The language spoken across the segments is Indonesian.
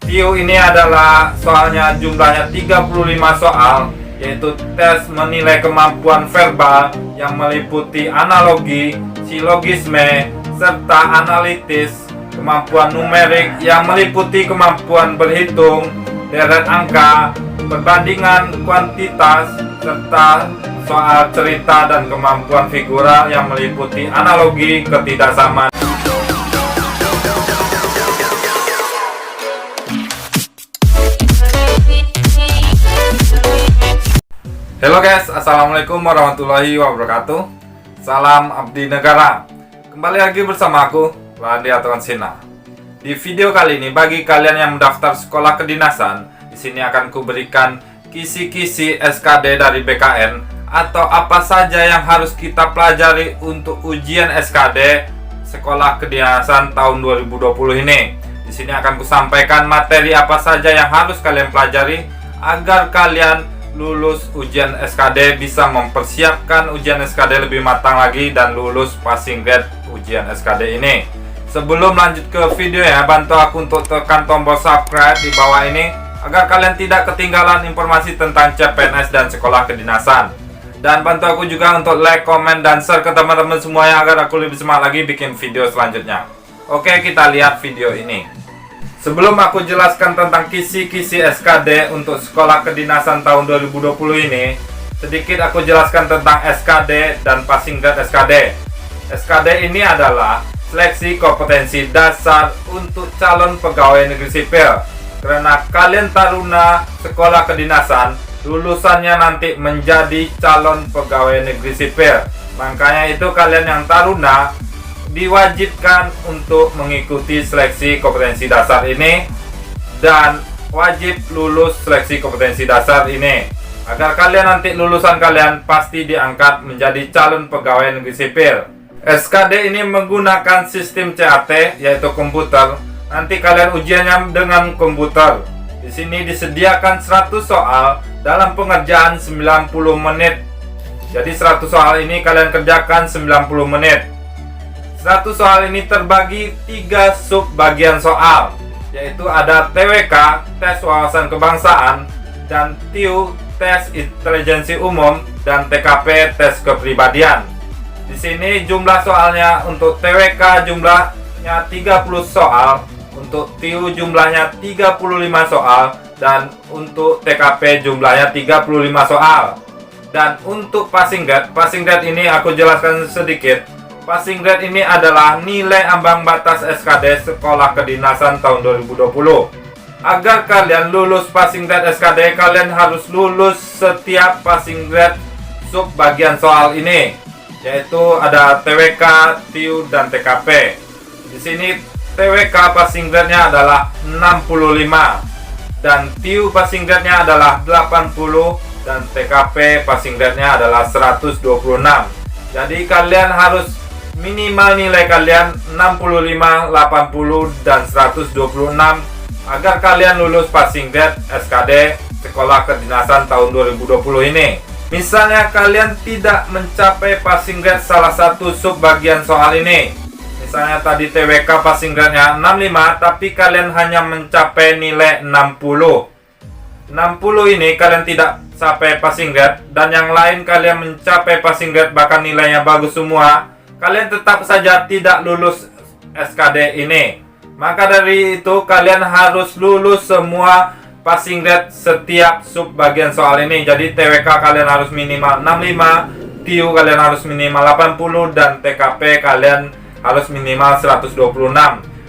TIU ini adalah soalnya jumlahnya 35 soal, yaitu tes menilai kemampuan verbal yang meliputi analogi, silogisme, serta analitis, kemampuan numerik yang meliputi kemampuan berhitung, deret angka, perbandingan kuantitas, serta soal cerita dan kemampuan figural yang meliputi analogi, ketidaksamaan. Halo guys, assalamualaikum warahmatullahi wabarakatuh. Salam abdi negara. Kembali lagi bersama aku, Randi Atuan Sina. Di video kali ini, bagi kalian yang mendaftar sekolah kedinasan, di sini akan kuberikan kisi-kisi SKD dari BKN atau apa saja yang harus kita pelajari untuk ujian SKD sekolah kedinasan tahun 2020 ini. Di sini akan kusampaikan materi apa saja yang harus kalian pelajari agar kalian lulus ujian SKD, bisa mempersiapkan ujian SKD lebih matang lagi dan lulus passing grade ujian SKD ini. Sebelum lanjut ke video ya, bantu aku untuk tekan tombol subscribe di bawah ini agar kalian tidak ketinggalan informasi tentang CPNS dan sekolah kedinasan. Dan bantu aku juga untuk like, comment, dan share ke teman-teman semuanya agar aku lebih semangat lagi bikin video selanjutnya. Oke, kita lihat video ini. Sebelum aku jelaskan tentang kisi-kisi SKD untuk sekolah kedinasan tahun 2020 ini, sedikit aku jelaskan tentang SKD dan passing grade SKD. SKD ini adalah seleksi kompetensi dasar untuk calon pegawai negeri sipil. Karena kalian taruna sekolah kedinasan, lulusannya nanti menjadi calon pegawai negeri sipil. Makanya itu kalian yang taruna diwajibkan untuk mengikuti seleksi kompetensi dasar ini dan wajib lulus seleksi kompetensi dasar ini agar kalian nanti lulusan kalian pasti diangkat menjadi calon pegawai negeri sipil. SKD ini menggunakan sistem CAT, yaitu komputer. Nanti kalian ujiannya dengan komputer. Di sini disediakan 100 soal dalam pengerjaan 90 menit. Jadi 100 soal ini kalian kerjakan 90 menit. 100 soal ini terbagi 3 sub bagian soal, yaitu ada TWK, tes wawasan kebangsaan, dan TIU, tes intelijensi umum, dan TKP, tes kepribadian. Di sini jumlah soalnya untuk TWK jumlahnya 30 soal, untuk TIU jumlahnya 35 soal, dan untuk TKP jumlahnya 35 soal. Dan untuk passing grade ini aku jelaskan sedikit. Passing grade ini adalah nilai ambang batas SKD sekolah kedinasan tahun 2020. Agar kalian lulus passing grade SKD, kalian harus lulus setiap passing grade sub bagian soal ini, yaitu ada TWK, TIU, dan TKP. Di sini TWK passing grade-nya adalah 65 dan TIU passing grade-nya adalah 80 dan TKP passing grade-nya adalah 126. Jadi kalian harus minimal nilai kalian 65, 80, dan 126 agar kalian lulus passing grade SKD sekolah kedinasan tahun 2020 ini. Misalnya kalian tidak mencapai passing grade salah satu sub bagian soal ini, misalnya tadi TWK passing grade-nya 65 tapi kalian hanya mencapai nilai 60 ini kalian tidak sampai passing grade, dan yang lain kalian mencapai passing grade bahkan nilainya bagus semua, kalian tetap saja tidak lulus SKD ini. Maka dari itu kalian harus lulus semua passing grade setiap sub bagian soal ini. Jadi TWK kalian harus minimal 65, TIU kalian harus minimal 80, dan TKP kalian harus minimal 126.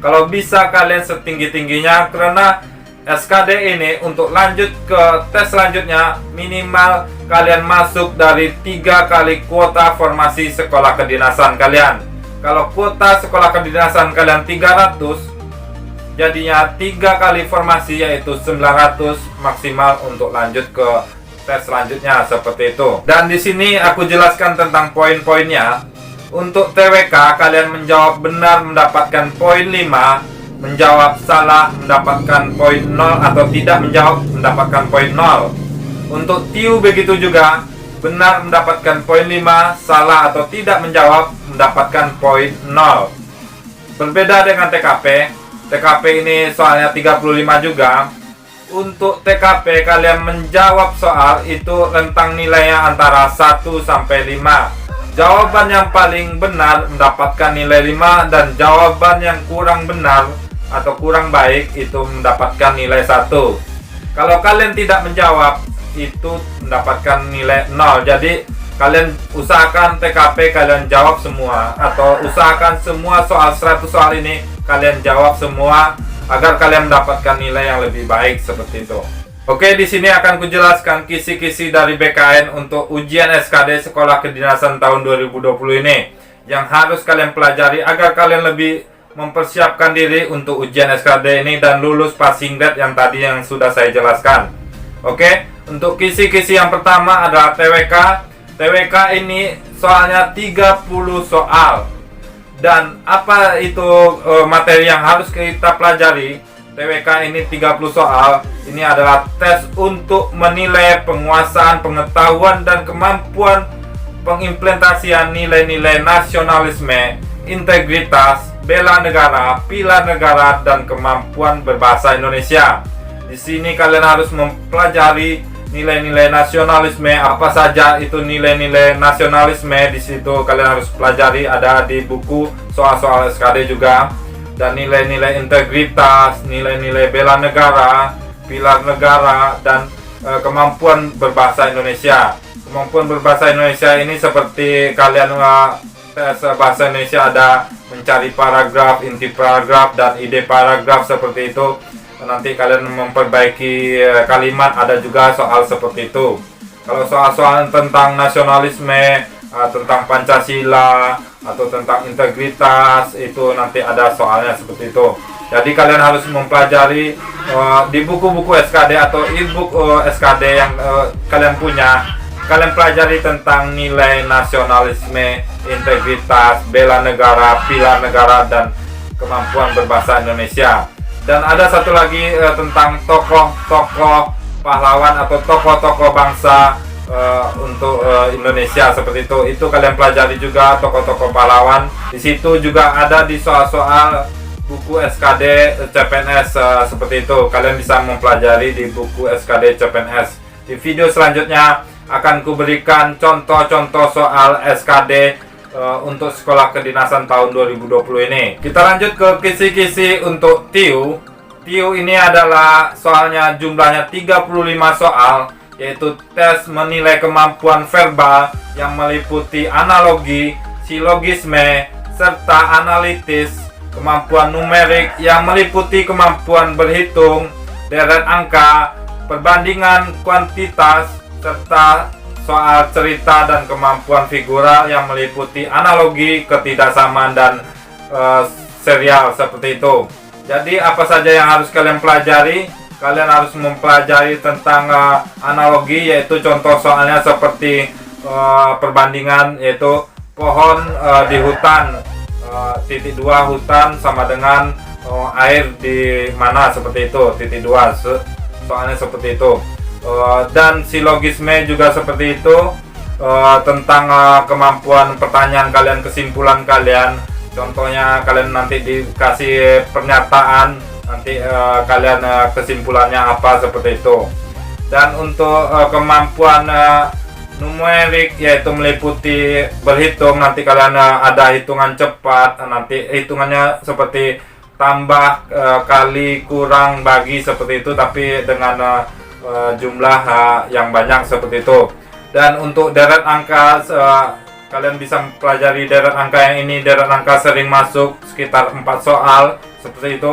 Kalau bisa kalian setinggi-tingginya, karena SKD ini untuk lanjut ke tes selanjutnya minimal kalian masuk dari 3 kali kuota formasi sekolah kedinasan kalian. Kalau kuota sekolah kedinasan kalian 300, jadinya 3 kali formasi yaitu 900 maksimal untuk lanjut ke tes selanjutnya, seperti itu. Dan di sini aku jelaskan tentang poin-poinnya. Untuk TWK kalian menjawab benar mendapatkan poin 5, menjawab salah mendapatkan poin 0, atau tidak menjawab mendapatkan poin 0. Untuk TIU begitu juga, benar mendapatkan poin 5, salah atau tidak menjawab mendapatkan poin 0. Berbeda dengan TKP, TKP ini soalnya 35 juga. Untuk TKP kalian menjawab soal itu rentang nilainya antara 1 sampai 5. Jawaban yang paling benar mendapatkan nilai 5 dan jawaban yang kurang benar atau kurang baik itu mendapatkan nilai 1. Kalau kalian tidak menjawab itu mendapatkan nilai 0. Jadi kalian usahakan TKP kalian jawab semua, atau usahakan semua soal 100 soal ini kalian jawab semua agar kalian mendapatkan nilai yang lebih baik seperti itu. Oke, di sini akan kujelaskan kisi-kisi dari BKN untuk ujian SKD Sekolah Kedinasan tahun 2020 ini yang harus kalian pelajari agar kalian lebih mempersiapkan diri untuk ujian SKD ini dan lulus passing grade yang tadi yang sudah saya jelaskan. Oke, untuk kisi-kisi yang pertama adalah TWK. TWK ini soalnya 30 soal. Dan apa itu materi yang harus kita pelajari? TWK ini 30 soal. Ini adalah tes untuk menilai penguasaan, pengetahuan, dan kemampuan pengimplementasian nilai-nilai nasionalisme, integritas, bela negara, pilar negara, dan kemampuan berbahasa Indonesia. Di sini kalian harus mempelajari nilai-nilai nasionalisme, apa saja itu nilai-nilai nasionalisme. Di situ kalian harus pelajari, ada di buku soal-soal SKD juga. Dan nilai-nilai integritas, nilai-nilai bela negara, pilar negara, dan kemampuan berbahasa Indonesia. Kemampuan berbahasa Indonesia ini seperti kalian tes bahasa Indonesia ada mencari paragraf, inti paragraf, dan ide paragraf seperti itu. Nanti kalian memperbaiki kalimat, ada juga soal seperti itu. Kalau soal-soal tentang nasionalisme, tentang Pancasila, atau tentang integritas, itu nanti ada soalnya seperti itu. Jadi kalian harus mempelajari di buku-buku SKD atau e-book SKD yang kalian punya. Kalian pelajari tentang nilai nasionalisme, integritas, bela negara, pilar negara, dan kemampuan berbahasa Indonesia. Dan ada satu lagi tentang tokoh-tokoh pahlawan atau tokoh-tokoh bangsa untuk Indonesia seperti itu. Itu kalian pelajari juga tokoh-tokoh pahlawan. Di situ juga ada di soal-soal buku SKD CPNS seperti itu. Kalian bisa mempelajari di buku SKD CPNS. Di video selanjutnya akan kuberikan contoh-contoh soal SKD untuk Sekolah Kedinasan tahun 2020 ini. Kita lanjut ke kisi-kisi untuk TIU. TIU ini adalah soalnya jumlahnya 35 soal, yaitu tes menilai kemampuan verbal yang meliputi analogi, silogisme, serta analitis, kemampuan numerik yang meliputi kemampuan berhitung, deret angka, perbandingan kuantitas, serta soal cerita dan kemampuan figural yang meliputi analogi, ketidaksamaan, dan serial seperti itu. Jadi apa saja yang harus kalian pelajari? Kalian harus mempelajari tentang analogi, yaitu contoh soalnya seperti perbandingan, yaitu pohon di hutan, titik 2 hutan sama dengan air di mana, seperti itu, titik 2 soalnya seperti itu. Dan silogisme juga seperti itu, tentang kemampuan pertanyaan kalian, kesimpulan kalian. Contohnya kalian nanti dikasih pernyataan, nanti kalian kesimpulannya apa seperti itu. Dan untuk kemampuan numerik, yaitu meliputi berhitung, nanti kalian ada hitungan cepat, nanti hitungannya seperti tambah, kali, kurang, bagi seperti itu, tapi dengan jumlah yang banyak seperti itu. Dan untuk deret angka, kalian bisa mempelajari deret angka yang ini. Deret angka sering masuk sekitar 4 soal seperti itu.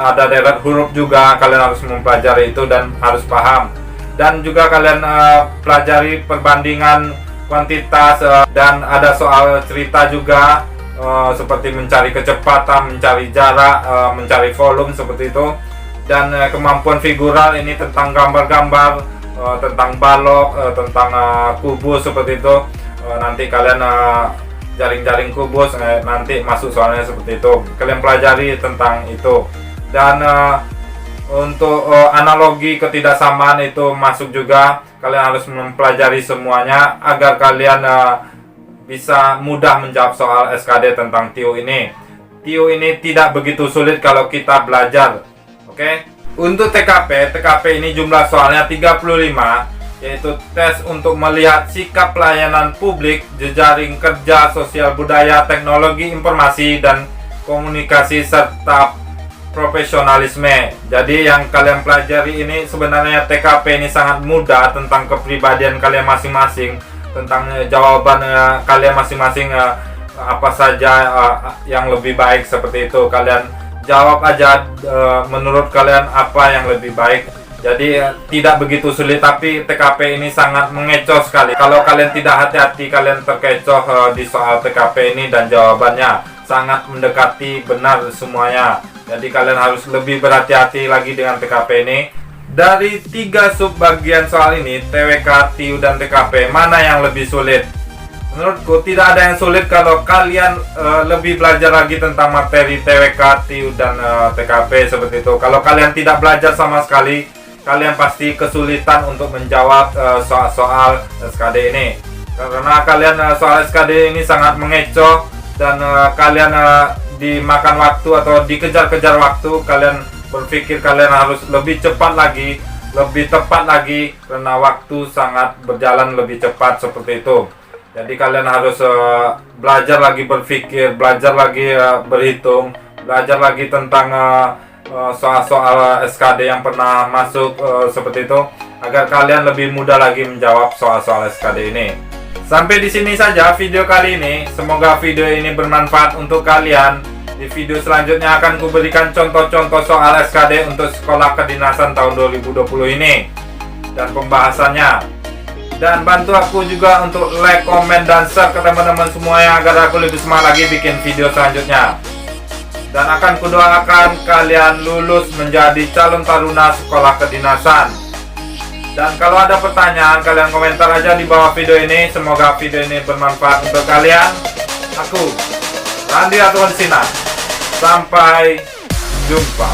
Ada deret huruf juga, kalian harus mempelajari itu dan harus paham. Dan juga kalian pelajari perbandingan kuantitas, dan ada soal cerita juga, seperti mencari kecepatan, mencari jarak, mencari volume seperti itu. Dan kemampuan figural ini tentang gambar-gambar, tentang balok, tentang kubus seperti itu. Nanti kalian jaring-jaring kubus, nanti masuk soalnya seperti itu. Kalian pelajari tentang itu. Dan untuk analogi, ketidaksamaan itu masuk juga. Kalian harus mempelajari semuanya agar kalian bisa mudah menjawab soal SKD tentang TIU ini. TIO ini tidak begitu sulit kalau kita belajar. Oke. Untuk TKP ini jumlah soalnya 35, yaitu tes untuk melihat sikap pelayanan publik, jejaring kerja, sosial budaya, teknologi informasi dan komunikasi serta profesionalisme. Jadi yang kalian pelajari ini sebenarnya TKP ini sangat mudah tentang kepribadian kalian masing-masing, tentang jawaban kalian masing-masing, apa saja yang lebih baik seperti itu. Kalian jawab aja menurut kalian apa yang lebih baik. Jadi tidak begitu sulit, tapi TKP ini sangat mengecoh sekali. Kalau kalian tidak hati-hati, kalian terkecoh di soal TKP ini dan jawabannya sangat mendekati benar semuanya. Jadi kalian harus lebih berhati-hati lagi dengan TKP ini. Dari 3 subbagian soal ini, TWK, TIO, dan TKP, mana yang lebih sulit? Menurutku tidak ada yang sulit kalau kalian lebih belajar lagi tentang materi TWK, TIO, dan TKP seperti itu. Kalau kalian tidak belajar sama sekali, kalian pasti kesulitan untuk menjawab soal-soal SKD ini. Karena kalian soal SKD ini sangat mengecoh dan kalian dimakan waktu atau dikejar-kejar waktu. Kalian berpikir kalian harus lebih cepat lagi, lebih tepat lagi, karena waktu sangat berjalan lebih cepat seperti itu. Jadi kalian harus belajar lagi berpikir, belajar lagi berhitung, belajar lagi tentang soal-soal SKD yang pernah masuk seperti itu, agar kalian lebih mudah lagi menjawab soal-soal SKD ini. Sampai di sini saja video kali ini. Semoga video ini bermanfaat untuk kalian. Di video selanjutnya akan kuberikan contoh-contoh soal SKD untuk sekolah kedinasan tahun 2020 ini dan pembahasannya. Dan bantu aku juga untuk like, komen, dan share ke teman-teman semuanya agar aku lebih semangat lagi bikin video selanjutnya. Dan akan kudoakan kalian lulus menjadi calon taruna sekolah kedinasan. Dan kalau ada pertanyaan, kalian komentar aja di bawah video ini. Semoga video ini bermanfaat untuk kalian. Aku, Randi Atuan Sina. Sampai jumpa.